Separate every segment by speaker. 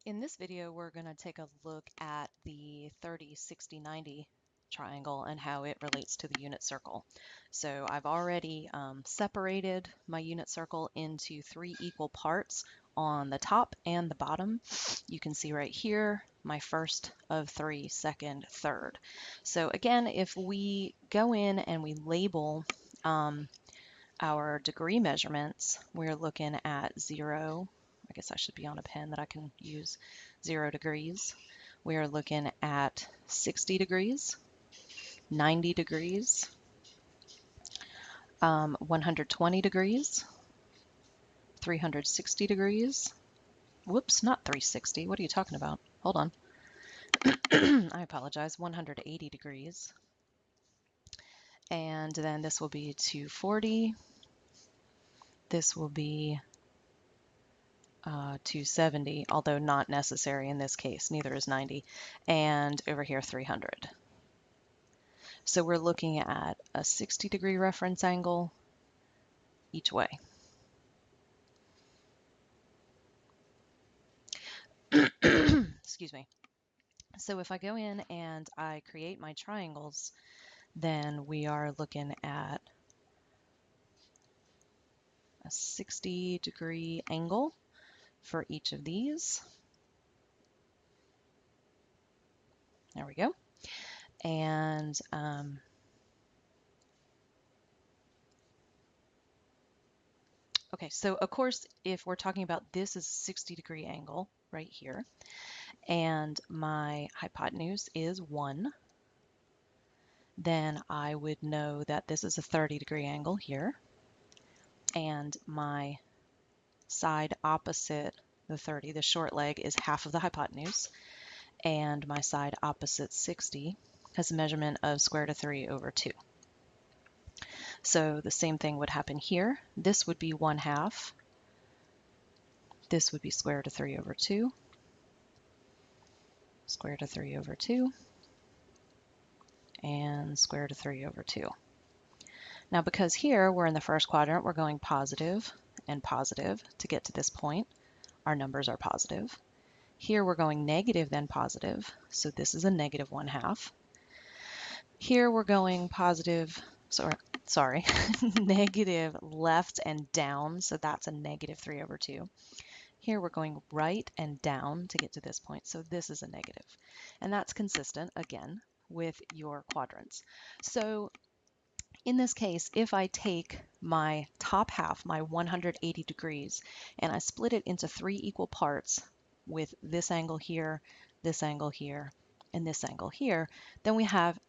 Speaker 1: In this video, we're going to take a look at the 30, 60, 90 triangle and how it relates to the unit circle. So I've already separated my unit circle into 3 equal parts on the top and the bottom. You can see right here, my first of 3, second, third. So again, if we go in and we label our degree measurements, we're looking at 0. I guess I should be on a pen that I can use. 0 degrees. We are looking at 60 degrees, 90 degrees, 120 degrees, 360 degrees. Whoops, not 360. What are you talking about? Hold on. I apologize. 180 degrees. And then this will be 240. This will be 270, although not necessary in this case. Neither is 90. And over here, 300. So we're looking at a 60-degree reference angle each way. Excuse me. So if I go in and I create my triangles, then we are looking at a 60-degree angle for each of these. There we go. And okay, so of course, if we're talking about this is a 60-degree angle right here, and my hypotenuse is 1, then I would know that this is a 30-degree angle here, and my side opposite the 30, the short leg, is half of the hypotenuse, and my side opposite 60 has a measurement of square root of 3 over 2. So the same thing would happen here. This would be 1/2. This would be square root of 3 over 2. Square root of 3 over 2. And square root of 3 over 2. Now because here we're in the first quadrant, we're going positive and positive to get to this point. Our numbers are positive. Here we're going negative then positive, so this is a negative 1/2. Here we're going positive, sorry, negative left and down, so that's a negative 3 over 2. Here we're going right and down to get to this point, so this is a negative. And that's consistent, again, with your quadrants. So in this case, if I take my top half, my 180 degrees, and I split it into 3 equal parts with this angle here, and this angle here, then we have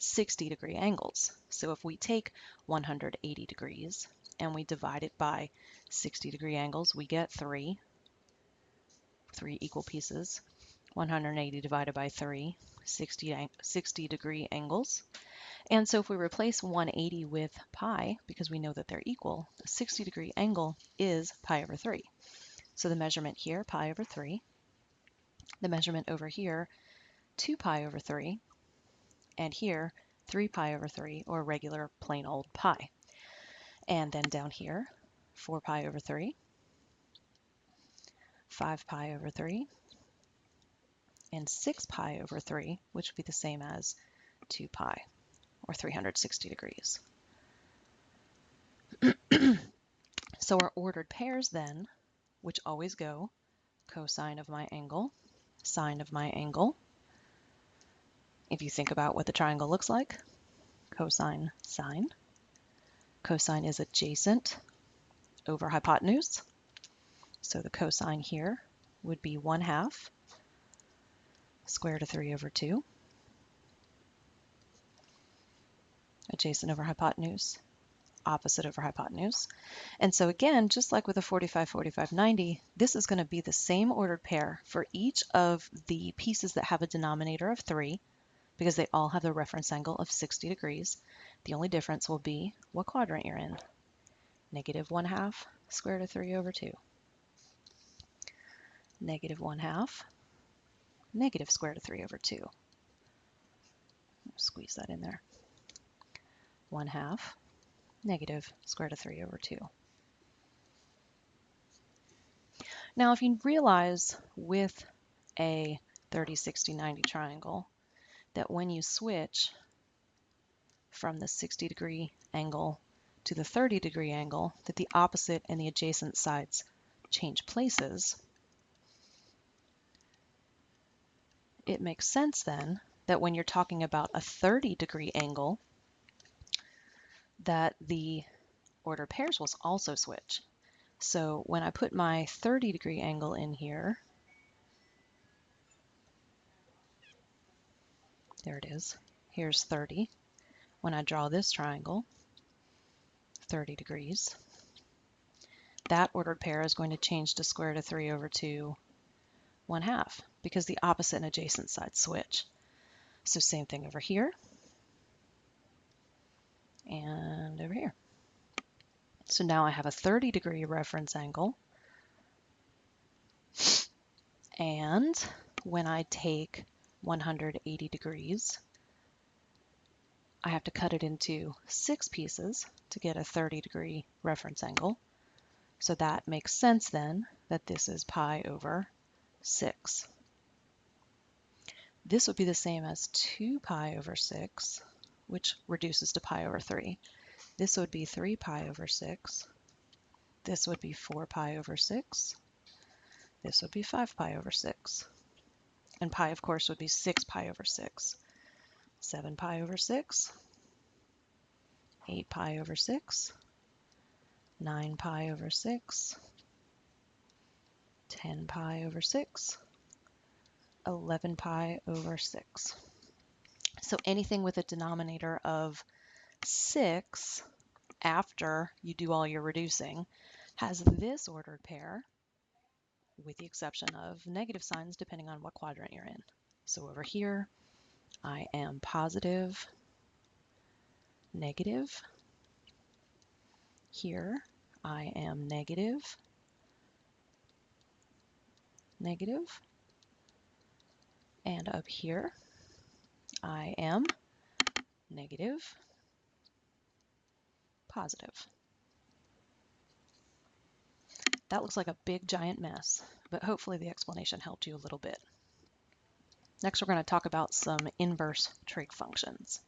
Speaker 1: 60-degree angles. So if we take 180 degrees and we divide it by 60-degree angles, we get 3 equal pieces. 180 divided by 3, 60-degree angles. And so if we replace 180 with pi, because we know that they're equal, a 60-degree angle is pi over 3. So the measurement here, pi over 3. The measurement over here, 2 pi over 3. And here, 3 pi over 3, or regular plain old pi. And then down here, 4 pi over 3, 5 pi over 3, and 6 pi over 3, which would be the same as 2 pi, or 360 degrees. So our ordered pairs then, which always go cosine of my angle, sine of my angle. If you think about what the triangle looks like, cosine, sine. Cosine is adjacent over hypotenuse. So the cosine here would be 1/2 square root of 3 over 2. Adjacent over hypotenuse, opposite over hypotenuse. And so again, just like with a 45, 45, 90, this is going to be the same ordered pair for each of the pieces that have a denominator of 3, because they all have the reference angle of 60 degrees. The only difference will be what quadrant you're in. Negative 1/2 square root of 3 over 2. Negative 1/2, negative square root of 3 over 2. Squeeze that in there. 1/2, negative square root of 3 over 2. Now, if you realize with a 30, 60, 90 triangle, that when you switch from the 60-degree angle to the 30-degree angle, that the opposite and the adjacent sides change places, it makes sense then that when you're talking about a 30-degree angle, that the ordered pairs will also switch. So when I put my 30-degree angle in here, there it is, here's 30. When I draw this triangle, 30 degrees, that ordered pair is going to change to square root of 3 over 2, 1/2, because the opposite and adjacent sides switch. So same thing over here and over here. So now I have a 30-degree reference angle, and when I take 180 degrees, I have to cut it into 6 pieces to get a 30-degree reference angle. So that makes sense then that this is pi over 6. This would be the same as 2 pi over 6, which reduces to pi over 3. This would be 3 pi over 6. This would be 4 pi over 6. This would be 5 pi over 6. And pi, of course, would be 6 pi over 6. 7 pi over 6. 8 pi over 6. 9 pi over 6. 10 pi over 6. 11 pi over 6. So anything with a denominator of 6 after you do all your reducing has this ordered pair, with the exception of negative signs depending on what quadrant you're in. So over here, I am positive, negative. Here, I am negative, negative. And up here, I am negative, positive. That looks like a big giant mess, but hopefully the explanation helped you a little bit. Next, we're going to talk about some inverse trig functions.